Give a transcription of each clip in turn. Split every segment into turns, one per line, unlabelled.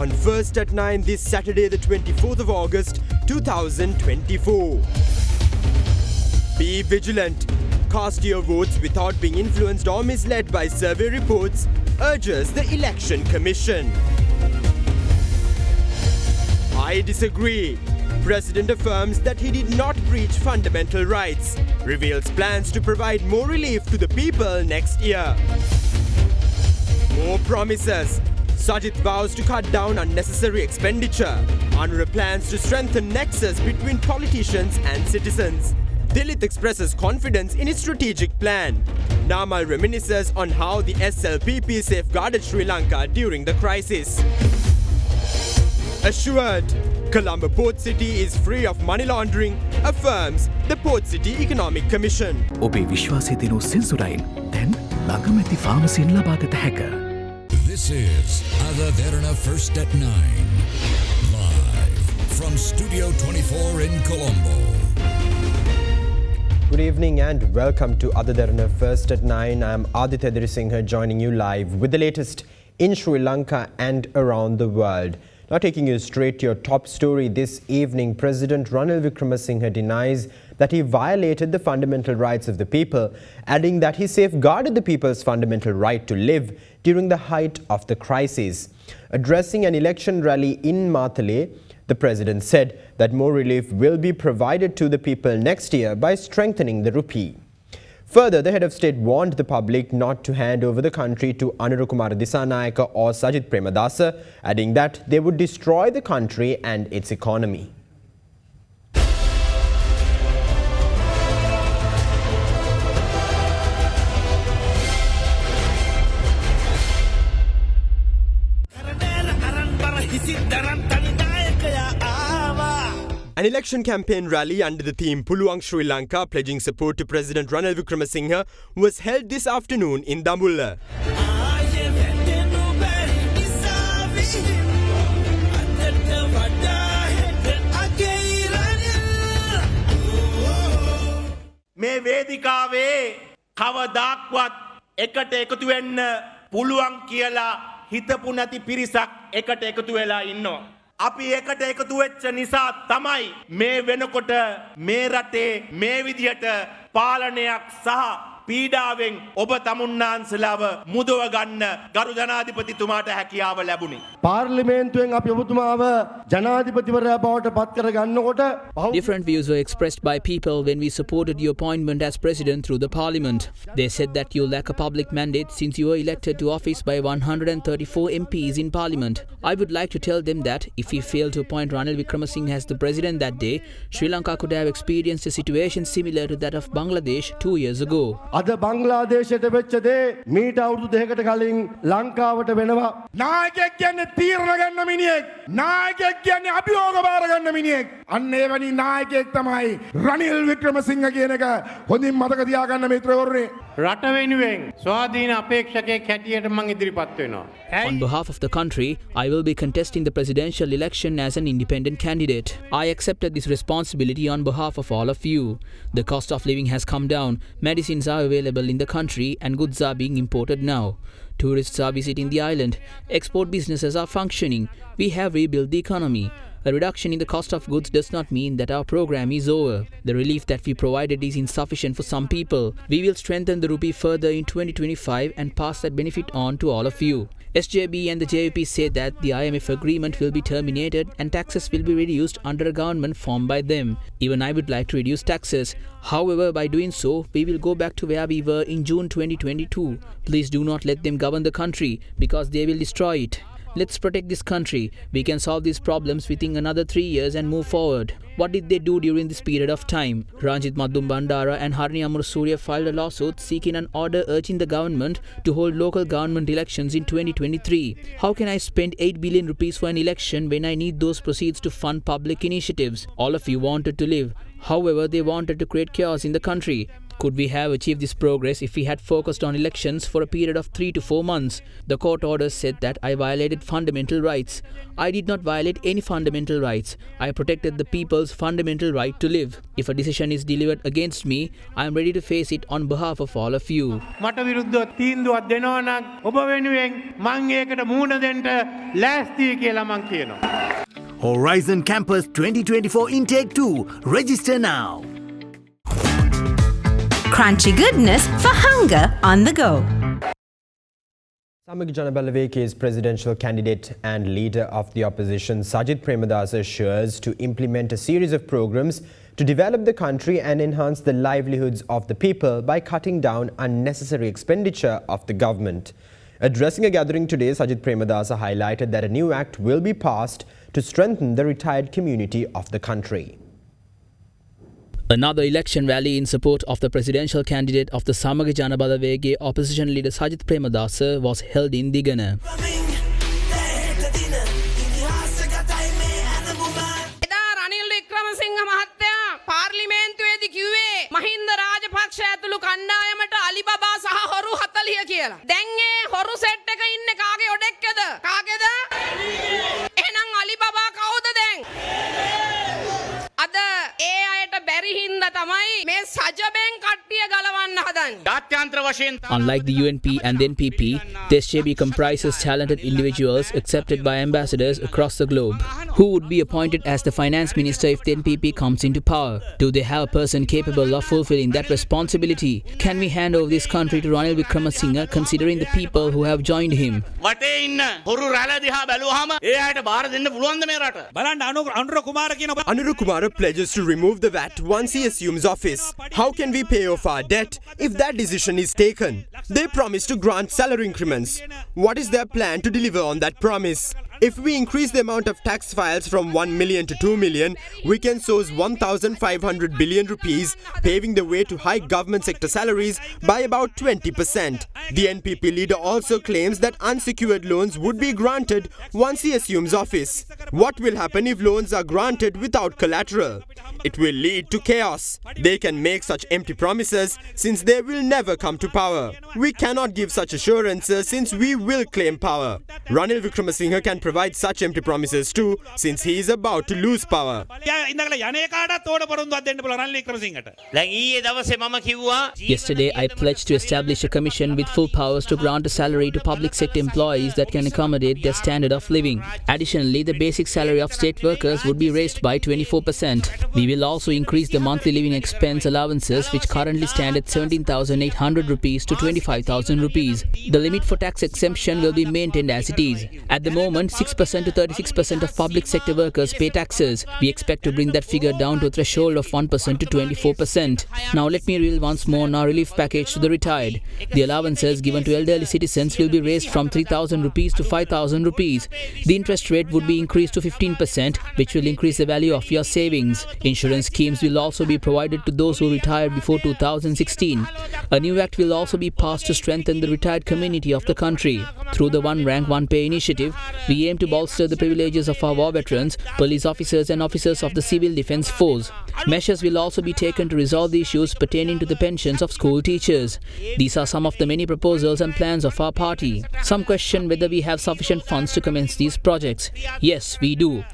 on First at 9 this Saturday the 24th of August 2024. Be vigilant. Cast your votes without being influenced or misled by survey reports, urges the Election Commission. I disagree. President affirms that he did not breach fundamental rights, reveals plans to provide more relief to the people next year. More promises. Sajith vows to cut down unnecessary expenditure. Anura plans to strengthen nexus between politicians and citizens. Dilith expresses confidence in its strategic plan. Namal reminisces on how the SLPP safeguarded Sri Lanka during the crisis. Assured, Colombo Port City is free of money laundering, affirms the Port City Economic Commission.
ඔබේ විශ්වාසය දෙනු සෙන්සුරයින් දැන් ළඟම ඇති ෆාමසියෙන් ලබාගත හැක.
This is Ada Derana First at 9, live from Studio 24 in Colombo.
Good evening and welcome to Ada Derana First at 9. I am Aditya Dirisinghe joining you live with the latest in Sri Lanka and around the world. Now taking you straight to your top story this evening, President Ranil Wickremesinghe denies that he violated the fundamental rights of the people, adding that he safeguarded the people's fundamental right to live during the height of the crisis. Addressing an election rally in Matale, the president said that more relief will be provided to the people next year by strengthening the rupee. Further, the head of state warned the public not to hand over the country to Anurukumara Dissanayaka or Sajith Premadasa, adding that they would destroy the country and its economy. An election campaign rally under the theme Puluwang Sri Lanka, pledging support to President Ranil Wickremesinghe, was held this afternoon in Dambulla.
මේ වේදිකාවේ කවදාක්වත් එකට එකතු වෙන්න පුළුවන් කියලා හිතපු නැති පිරිසක් එකට එකතු වෙලා ඉන්නවා. අපි එකට එකතු වෙච්ච නිසා තමයි මේ වෙනකොට මේ රටේ මේ විදියට පාලනයක් සහ පීඩාවෙන් ඔබ තමුන්නාන්සලාව මුදව ගන්න ගරු ජනාධිපතිතුමාට හැකියාව ලැබුණේ.
පාර්ලිමේන්තුවෙන් අපි ඔබතුමාව ජනාධිපතිවරයා බවට පත් කර ගන්නකොට
different views were expressed by people when we supported your appointment as president through the parliament. They said that you lack a public mandate since you were elected to office by 134 MPs in parliament. I would like to tell them that if we fail to appoint Ranil Wickremesinghe as the president that day, Sri Lanka could have experienced a situation similar to that of Bangladesh 2 years ago.
අද බංග්ලාදේශයට වෙච්ච දේ මීට අවුරුදු දෙකකට කලින් ලංකාවට වෙනවා. නායකයෙක් කියන්නේ තීරණ ගන්න මිනිහෙක්. නායකයෙක් කියන්නේ අභියෝග බාර ගන්න මිනිහෙක්. අන්න එවැනි නායකයෙක් තමයි රනිල් වික්‍රමසිංහ කියන එක හොඳින් මතක තියාගන්න මිත්‍රවරුනි.
රට වෙනුවෙන් ස්වාධීන අපේක්ෂකයෙක් හැටියට මම ඉදිරිපත් වෙනවා.
On behalf of the country, I will be contesting the presidential election as an independent candidate. I accepted this responsibility on behalf of all of you. The cost of living has come down, medicines are available in the country and goods are being imported now. Tourists are visiting the island, export businesses are functioning, we have rebuilt the economy. A reduction in the cost of goods does not mean that our program is over. The relief that we provided is insufficient for some people. We will strengthen the rupee further in 2025 and pass that benefit on to all of you. SJB and the JVP say that the IMF agreement will be terminated and taxes will be reduced under a government formed by them. Even I would like to reduce taxes. However, by doing so, we will go back to where we were in June 2022. Please do not let them govern the country because they will destroy it. Let's protect this country. We can solve these problems within another 3 years and move forward. What did they do during this period of time? Ranjit Madhum Bandara and Harini Amursurya filed a lawsuit seeking an order urging the government to hold local government elections in 2023. How can I spend 8 billion rupees for an election when I need those proceeds to fund public initiatives? All of you wanted to live. However, they wanted to create chaos in the country. Could we have achieved this progress if we had focused on elections for a period of 3 to 4 months? The court orders said that I violated fundamental rights. I did not violate any fundamental rights. I protected the people's fundamental right to live. If a decision is delivered against me, I am ready to face it on behalf of all of you.
මට විරුද්ධව තීන්දුවක් දෙනවා නම් ඔබ වෙනුවෙන් මං ඒකට මුහුණ දෙන්න ලෑස්තියි කියලා මං කියනවා.
Horizon Campus 2024 Intake 2. Register now.
Crunchy goodness for hunger on the go.
Samag Janabalawek's presidential candidate and leader of the opposition Sajith Premadasa assures to implement a series of programs to develop the country and enhance the livelihoods of the people by cutting down unnecessary expenditure of the government. Addressing a gathering today, Sajith Premadasa highlighted that a new act will be passed to strengthen the retired community of the country.
Another election rally in support of the presidential candidate of the Samag Janabalaweke opposition leader Sajith Premadasa was held in Derana.
Mahinda Rajapaksa ඇතුළු කණ්ඩායමට Alibaba සහ හොරු 40 කියලා. දැන් ඒ හොරු set එක ඉන්නේ කාගේ ඔඩෙක්කද? කාගේද? එහෙනම් අලිබබා කවුද දැන්? අද ඒ අයට බැරි හින්දා තමයි මේ සජබෙන් කට්ටිය ගලවන්න හදන්නේ. ජාත්‍යන්තර වශයෙන්
Unlike the UNP and the NPP, the SJB comprises talented individuals accepted by ambassadors across the globe. Who would be appointed as the finance minister if the NPP comes into power? Do they have a person capable of fulfilling that responsibility? Can we hand over this country to Ranil Wickremesinghe considering the people who have joined him?
වටේ ඉන්න හොරු රැළ දිහා බැලුවාම ඒ අයට බාර දෙන්න පුළුවන්ද මේ රට? බලන්න අනුර කුමාර කියන
Anura Kumara pledges to remove the VAT once he assumes office. How can we pay off our debt if that decision is taken? They promise to grant salary increments. What is their plan to deliver on that promise? If we increase the amount of tax files from 1 million to 2 million, we can source 1,500 billion rupees, paving the way to hike government sector salaries by about 20%. The NPP leader also claims that unsecured loans would be granted once he assumes office. What will happen if loans are granted without collateral? It will lead to chaos. They can make such empty promises since they will never come to power. We cannot give such assurances since we will claim power. Ranil Wickremesinghe can provide such empty promises too since he is about to lose power.
Yesterday, I pledged to establish a commission with full powers to grant a salary to public sector employees that can accommodate their standard of living. Additionally, the basic salary of state workers would be raised by 24%. We will also increase the monthly living expense allowances, which currently stand at 17,800 rupees to 25,000 rupees. The limit for tax exemption will be maintained as it is. At the moment, 6% to 36% of public sector workers pay taxes. We expect to bring that figure down to a threshold of 1% to 24%. Now let me reel once more on our relief package to the retired. The allowances given to elderly citizens will be raised from 3,000 rupees to 5,000 rupees. The interest rate would be increased to 15%, which will increase the value of your savings. Insurance schemes will also be provided to those who retired before 2016. A new act will also be passed to strengthen the retired community of the country. Through the One Rank One Pay initiative, we aim to bolster the privileges of our war veterans, police officers and officers of the Civil Defence Force. Measures will also be taken to resolve the issues pertaining to the pensions of school teachers. These are some of the many proposals and plans of our party. Some question whether we have sufficient funds to commence these projects. Yes, we do.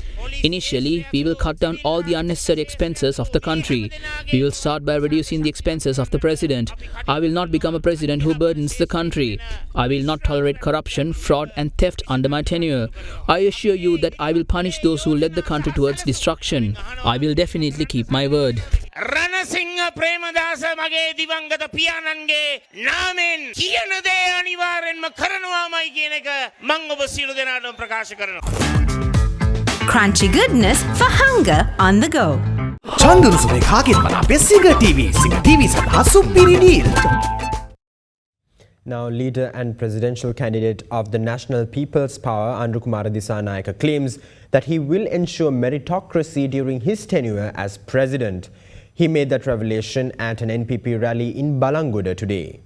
Initially, we will cut down all the unnecessary expenses of the country. We will start by reducing the expenses of the president. I will not become a president who burdens the country. I will not tolerate corruption, fraud and theft under my tenure. I assure you that I will punish those who led the country towards destruction. I will definitely keep my word.
Ranasinghe Premadasa මගේ දිවංගත පියාණන්ගේ නාමෙන් කියන දේ අනිවාර්යෙන්ම කරනවාමයි කියන එක මම ඔබ සියලු දෙනාටම ප්‍රකාශ කරනවා.
Crunchy goodness for hunger on the go.
චන්දුරුසුමේ කාගෙත් මන අපේ සිග TV සඳහා සුපිරි deal.
Now, leader and presidential candidate of the National People's Power, Anura Kumara Dissanayake, claims that he will ensure meritocracy during his tenure as president. He made that revelation at an NPP rally in Balangoda today.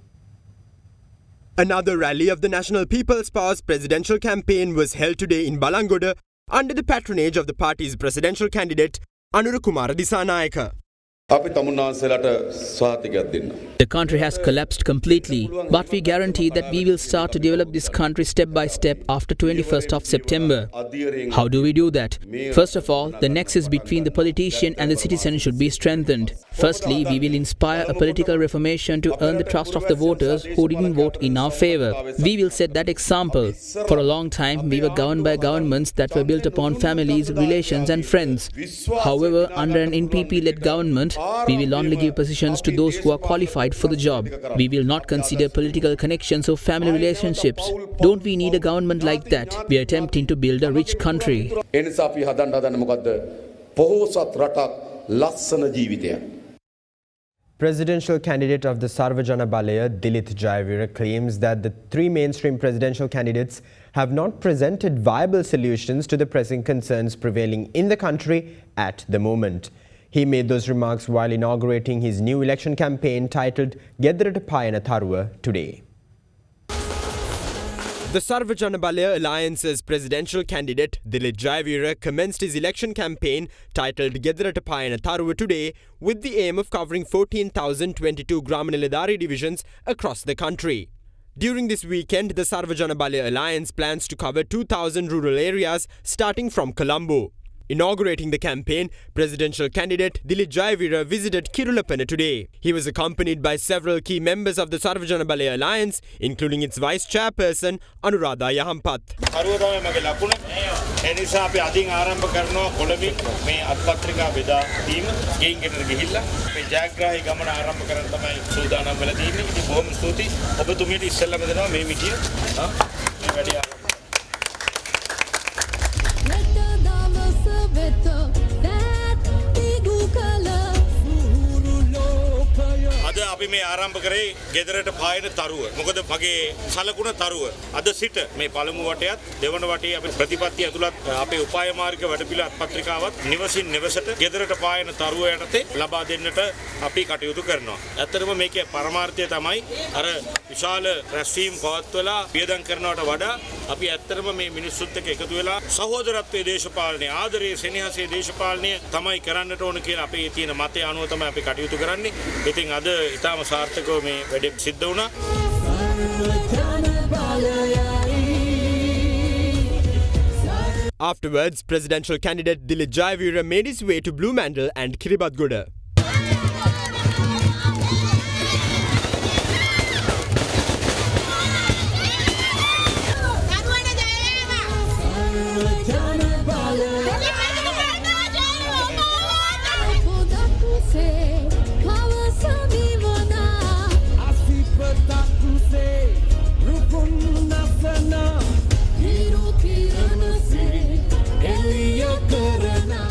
Another rally of the National People's Power's presidential campaign was held today in Balangoda under the patronage of the party's presidential candidate, Anura Kumara Dissanayake.
The country has collapsed completely, but we guarantee that we will start to develop this country step by step after 21st of September. How do we do that? First of all, the nexus between the politician and the citizen should be strengthened. Firstly, we will inspire a political reformation to earn the trust of the voters who didn't vote in our favor. We will set that example. For a long time, we were governed by governments that were built upon families, relations and friends. However, under an NPP-led government, we will only give positions to those who are qualified for the job. We will not consider political connections or family relationships. Don't we need a government like that? We are attempting to build a rich country.
Presidential candidate of the Sarvajana Balaya, Dilith Jayavira, claims that the three mainstream presidential candidates have not presented viable solutions to the pressing concerns prevailing in the country at the moment. He made those remarks while inaugurating his new election campaign titled Gedarata Payana Tharuwa today. The Sarvajana Balaya Alliance's presidential candidate Dilith Jayavira commenced his election campaign titled Gedarata Payana Tharuwa today with the aim of covering 14,022 Gramaneladari divisions across the country. During this weekend, the Sarvajana Balaya Alliance plans to cover 2,000 rural areas starting from Colombo. Inaugurating the campaign, presidential candidate Dilith Jayavira visited Kirulapana today. He was accompanied by several key members of the Sarvajana Balaya Alliance, including its vice chairperson Anuradha Yahampath.
අපි මේ ආරම්භ කරේ ගෙදරට පායන තරුව. මොකද මගේ සලකුණ තරුව. අද සිට මේ පළමු වටයත් දෙවන වටේ අපි ප්‍රතිපත්ති ඇතුළත් අපේ උපාය මාර්ග වැඩපිළිවෙල අත්පත්‍රිකාවත් නිවසින් නිවසට ගෙදරට පායන තරුව යටතේ ලබා දෙන්නට අපි කටයුතු කරනවා. ඇත්තටම මේකේ පරමාර්ථය තමයි අර විශාල රැස්වීම් පවත්වලා පියදම් කරනවට වඩා අපි ඇත්තටම මේ මිනිස්සුත් එක්ක එකතු වෙලා සහෝදරත්වයේ දේශපාලනය ආදරයේ සෙනෙහසේ දේශපාලනය තමයි කරන්නට ඕන කියලා අපේ තියෙන මතය අනුව තමයි අපි කටයුතු කරන්නේ. ඉතින් අද ඉතාම සාර්ථකව මේ වැඩේ සිද්ධ වුණා.
Afterwards, presidential candidate Dilith Jayavira made his way to Blue Mandal and Kiribatgoda.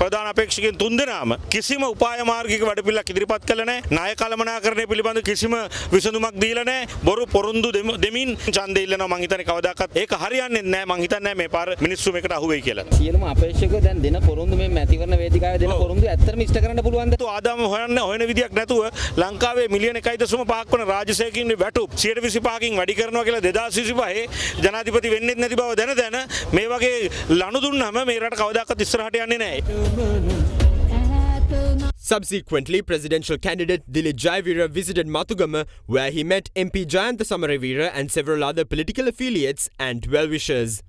ප්‍රධාන අපේක්ෂකයන් තුන්දෙනාම කිසිම උපාය මාර්ගික වැඩපිළිවෙලක් ඉදිරිපත් කළේ නැහැ. ණය කළමනාකරණය පිළිබඳ කිසිම විසඳුමක් දීලා නැහැ. බොරු පොරොන්දු දෙමින් ඡන්දය ඉල්ලනවා. මං හිතන්නේ කවදාකවත් ඒක හරියන්නේ නැහැ. මං හිතන්නේ මේ පාර මිනිස්සු මේකට අහු වෙයි කියලා.
සියලුම අපේක්ෂකයෝ දැන් දෙන පොරොන්දු මේ මැතිවරණ වේදිකාවේ දෙන පොරොන්දු ඇත්තටම ඉෂ්ට කරන්න පුළුවන්ද?
ආදායම හොයන විදියක් නැතුව ලංකාවේ මිලියන 1.5ක් වන රාජසේකින් වැටුප් 125කින් වැඩි කරනවා කියලා 2025 ජනාධිපති වෙන්නෙත් නැති බව දැන මේ වගේ ලනු දුන්නාම මේ රට කවදාකවත් ඉස්සරහට යන්නේ නැහැ.
Subsequently, presidential candidate Dilith Jayavira visited Mathugama, where he met MP Jayantha Samaravira and several other political affiliates and well-wishers.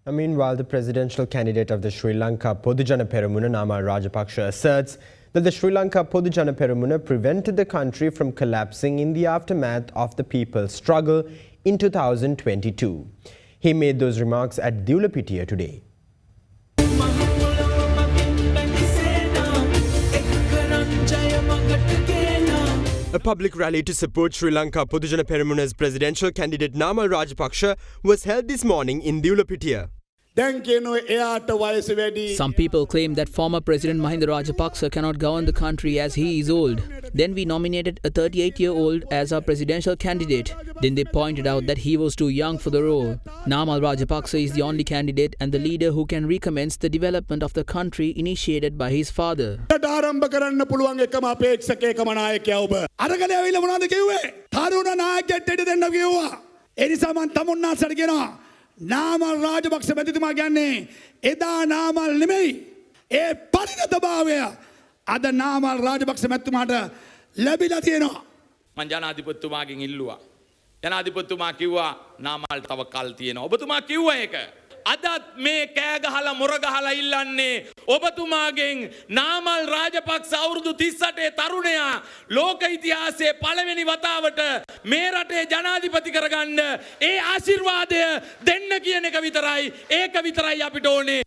Meanwhile, the presidential candidate of the Sri Lanka Podujana Peramuna, Nama Rajapaksa, asserts that the Sri Lanka Podujana Peramuna prevented the country from collapsing in the aftermath of the people's struggle in 2022. He made those remarks at Dewlapitiya today. A public rally to support Sri Lanka Podujana Peramuna's presidential candidate Nama Rajapaksa was held this morning in Dewlapitiya.
Some people claim that former President Mahinda Rajapaksa cannot govern the country as he is old. Then we nominated a 38-year-old as our presidential candidate. Then they pointed out that he was too young for the role. Namal Rajapaksa is the only candidate and the leader who can recommence the development of the country initiated by his father.
Namal Rajapaksa මැතිතුමා කියන්නේ එදා නාමල් නෙමෙයි ඒ පරිණත භාවය අද නාමල් රාජපක්ෂ මැතිතුමාට ලැබිලා තියෙනවා
මං ජනාධිපතිතුමාගෙන් ඉල්ලුවා ජනාධිපතිතුමා කිව්වා නාමල් තව කල් තියෙනවා ඔබතුමා කිව්වා ඒක අදත් මේ කෑ ගහලා මොර ගහලා ඉල්ලන්නේ ඔබතුමාගෙන් නාමල් රාජපක්ෂ අවුරුදු 38 තරුණයා ලෝක ඉතිහාසයේ පළවෙනි වතාවට මේ රටේ ජනාධිපති කරගන්න ඒ ආශිර්වාදය දෙන්න කියන එක විතරයි ඒක විතරයි අපිට ඕනේ.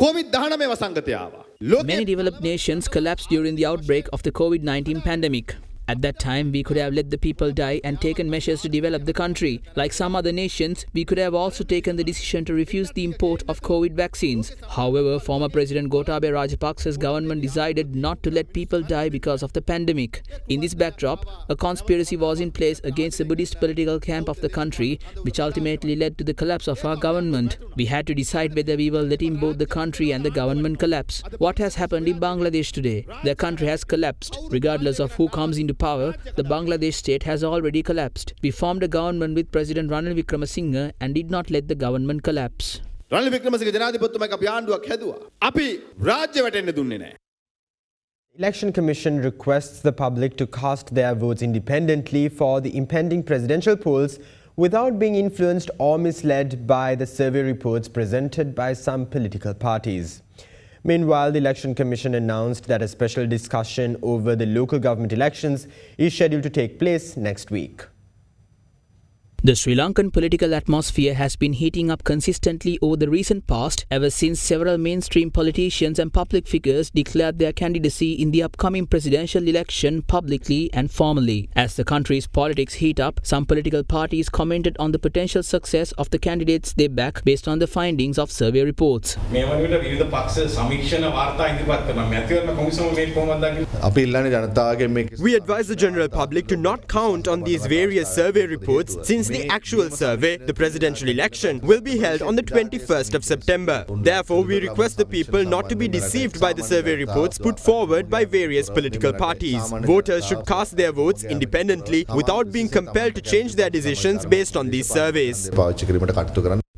COVID-19 වසංගතය ආවා.
Many developed nations collapsed during the outbreak of the COVID-19 pandemic. At that time, we could have let the people die and taken measures to develop the country. Like some other nations, we could have also taken the decision to refuse the import of COVID vaccines. However, former President Gotabaya Rajapaksa's government decided not to let people die because of the pandemic. In this backdrop, a conspiracy was in place against the Buddhist political camp of the country, which ultimately led to the collapse of our government. We had to decide whether we were letting both the country and the government collapse. What has happened in Bangladesh today? The country has collapsed. Regardless of who comes into power, the Bangladesh state has already collapsed. We formed a government with President Ranil Wickremesinghe and did not let the government collapse.
Ranil Wickremesinghe ජනාධිපතිතුමාගේ අපි ආණ්ඩුවක් හැදුවා. අපි රාජ්‍ය වැටෙන්න දුන්නේ නැහැ.
Election Commission requests the public to cast their votes independently for the impending presidential polls without being influenced or misled by the survey reports presented by some political parties. Meanwhile, the Election Commission announced that a special discussion over the local government elections is scheduled to take place next week.
The Sri Lankan political atmosphere has been heating up consistently over the recent past ever since several mainstream politicians and public figures declared their candidacy in the upcoming presidential election publicly and formally. As the country's politics heat up, some political parties commented on the potential success of the candidates they back based on the findings of survey reports.
We advise the general public to not count on these various survey reports since the actual survey, the presidential election, will be held on the 21st of September. Therefore, we request the people not to be deceived by the survey reports put forward by various political parties. Voters should cast their votes independently without being compelled to change their decisions based on these surveys.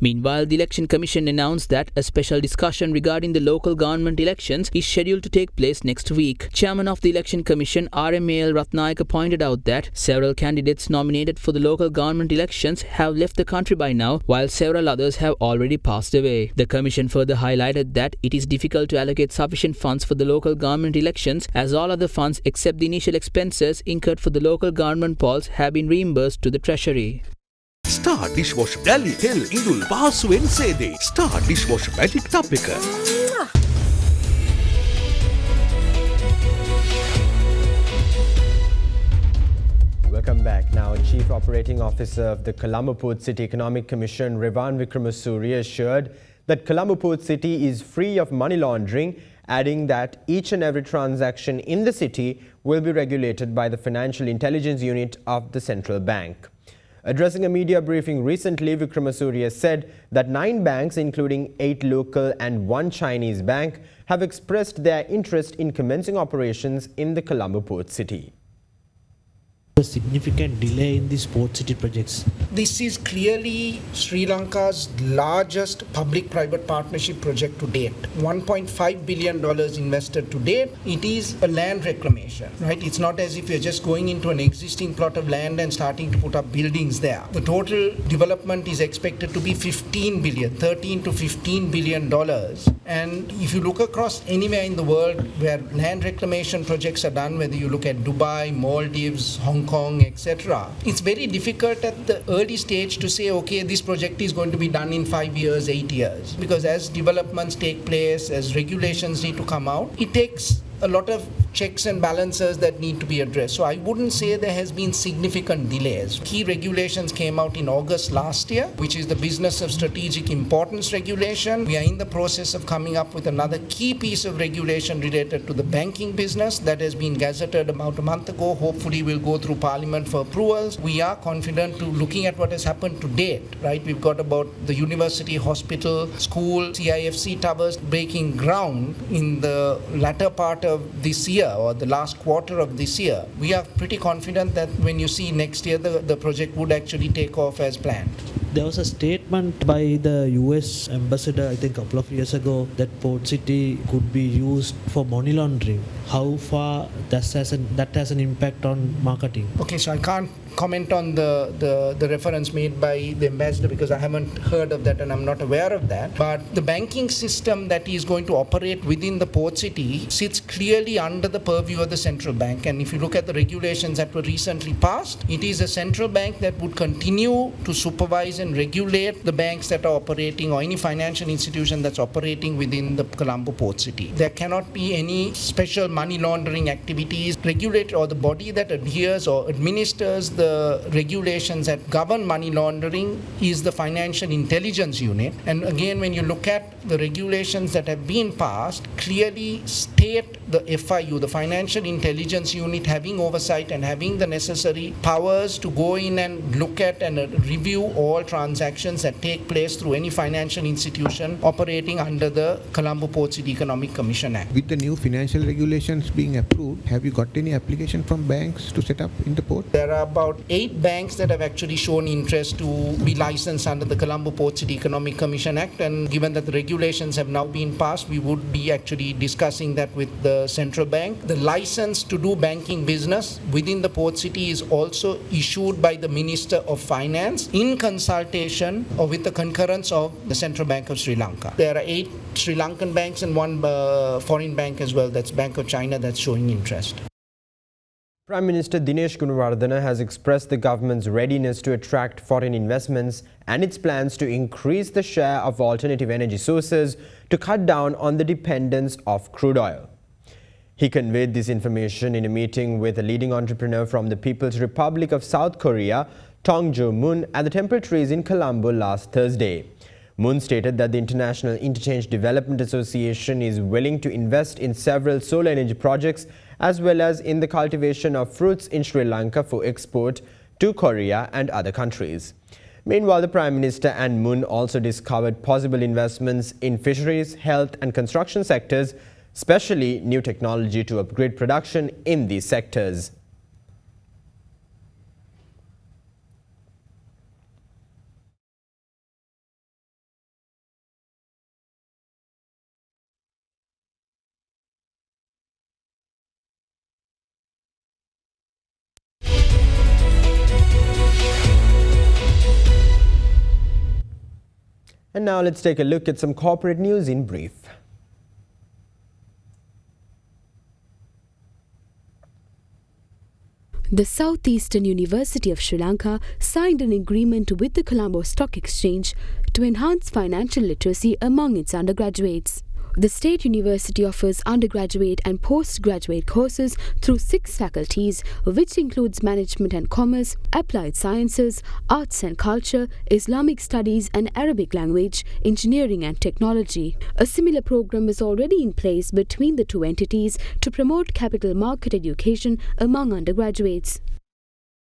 Meanwhile, the Election Commission announced that a special discussion regarding the local government elections is scheduled to take place next week. Chairman of the Election Commission, RMAL Ratnayaka, pointed out that several candidates nominated for the local government elections have left the country by now, while several others have already passed away. The Commission further highlighted that it is difficult to allocate sufficient funds for the local government elections, as all other funds except the initial expenses incurred for the local government polls have been reimbursed to the Treasury.
Star dishwasher Dali Tel Indul Pahasuwen Sede. Star dishwasher magic tub එක.
Welcome back. Now, Chief Operating Officer of the Colombo Port City Economic Commission, Revan Wickremesinghe, assured that Colombo Port City is free of money laundering, adding that each and every transaction in the city will be regulated by the Financial Intelligence Unit of the Central Bank. Addressing a media briefing recently, Wickremesinghe said that 9 banks, including 8 local and 1 Chinese bank, have expressed their interest in commencing operations in the Colombo Port City.
A significant delay in these port city projects.
This is clearly Sri Lanka's largest public-private partnership project to date. $1.5 billion invested to date. It is a land reclamation, right? It's not as if you're just going into an existing plot of land and starting to put up buildings there. The total development is expected to be $13 to $15 billion. And if you look across anywhere in the world where land reclamation projects are done, whether you look at Dubai, Maldives, Hong Kong, etc., it's very difficult at the early stage to say, okay, this project is going to be done in 5 years, 8 years. Because as developments take place, as regulations need to come out, it takes a lot of checks and balances that need to be addressed. So I wouldn't say there has been significant delays. Key regulations came out in August last year, which is the business of strategic importance regulation. We are in the process of coming up with another key piece of regulation related to the banking business that has been gazetted about a month ago. Hopefully will go through Parliament for approvals. We are confident to looking at what has happened to date, right? We've got about the university, hospital, school, CIFC towers breaking ground in the latter part of this year or the last quarter of this year. We are pretty confident that when you see next year, the project would actually take off as planned.
There was a statement by the US ambassador, I think a couple of years ago, that Port City could be used for money laundering. How far that has an impact on marketing?
Okay, so I can't comment on the reference made by the ambassador because I haven't heard of that and I'm not aware of that. But the banking system that is going to operate within the port city sits clearly under the purview of the central bank. And if you look at the regulations that were recently passed, it is a central bank that would continue to supervise and regulate the banks that are operating or any financial institution that's operating within the Colombo port city. There cannot be any special money laundering activities. Regulator or the body that adheres or administers the regulations that govern money laundering is the Financial Intelligence Unit. And again, when you look at the regulations that have been passed, clearly state the FIU, the Financial Intelligence Unit, having oversight and having the necessary powers to go in and look at and review all transactions that take place through any financial institution operating under the Colombo Port City Economic Commission Act.
With the new financial regulations being approved, have you got any application from banks to set up in the port?
There are about 8 banks that have actually shown interest to be licensed under the Colombo Port City Economic Commission Act, and given that the regulations have now been passed, we would be actually discussing that with the central bank. The license to do banking business within the port city is also issued by the Minister of Finance in consultation or with the concurrence of the Central Bank of Sri Lanka. There are 8 Sri Lankan banks and 1 foreign bank as well, that's Bank of China, that's showing interest.
Prime Minister Dinesh Gunawardena has expressed the government's readiness to attract foreign investments and its plans to increase the share of alternative energy sources to cut down on the dependence of crude oil. He conveyed this information in a meeting with a leading entrepreneur from the People's Republic of South Korea, Tong-jo Moon, at the Temple Trees in Colombo last Thursday. Moon stated that the International Interchange Development Association is willing to invest in several solar energy projects as well as in the cultivation of fruits in Sri Lanka for export to Korea and other countries. Meanwhile, the Prime Minister and Moon also discovered possible investments in fisheries, health and construction sectors, especially new technology to upgrade production in these sectors. And now let's take a look at some corporate news in brief.
The Southeastern University of Sri Lanka signed an agreement with the Colombo Stock Exchange to enhance financial literacy among its undergraduates. The State University offers undergraduate and postgraduate courses through 6 faculties, which includes Management and Commerce, Applied Sciences, Arts and Culture, Islamic Studies and Arabic Language, Engineering and Technology. A similar program is already in place between the 2 entities to promote capital market education among undergraduates.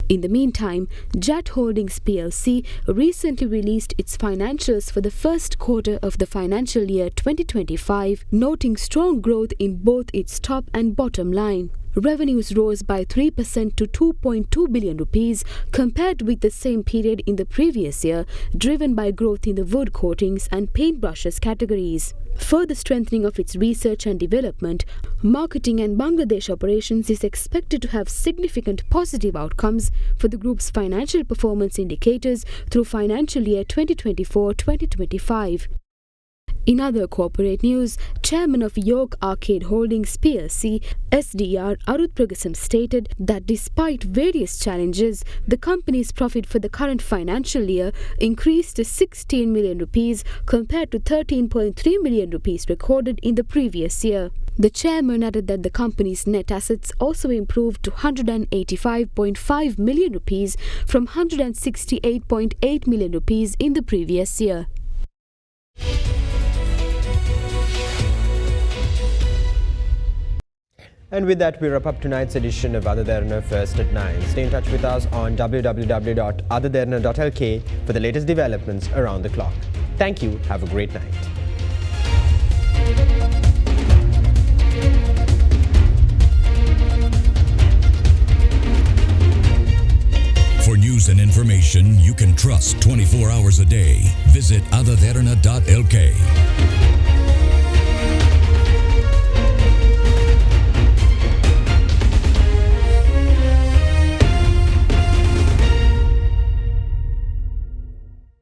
In the meantime, JAT Holdings plc recently released its financials for the first quarter of the financial year 2025, noting strong growth in both its top and bottom line. Revenues rose by 3% to 2.2 billion rupees compared with the same period in the previous year, driven by growth in the wood coatings and paintbrushes categories. Further strengthening of its research and development, marketing and Bangladesh operations is expected to have significant positive outcomes for the group's financial performance indicators through financial year 2024-2025. In other corporate news, Chairman of York Arcade Holdings plc, SDR Arut Pragasam stated that despite various challenges, the company's profit for the current financial year increased to 16 million rupees compared to 13.3 million rupees recorded in the previous year. The chairman added that the company's net assets also improved to 185.5 million rupees from 168.8 million rupees in the previous year.
And with that, we wrap up tonight's edition of Ada Derana First at 9. Stay in touch with us on www.adaderana.lk for the latest developments around the clock. Thank you. Have a great night.
For news and information you can trust 24 hours a day, visit adaderana.lk.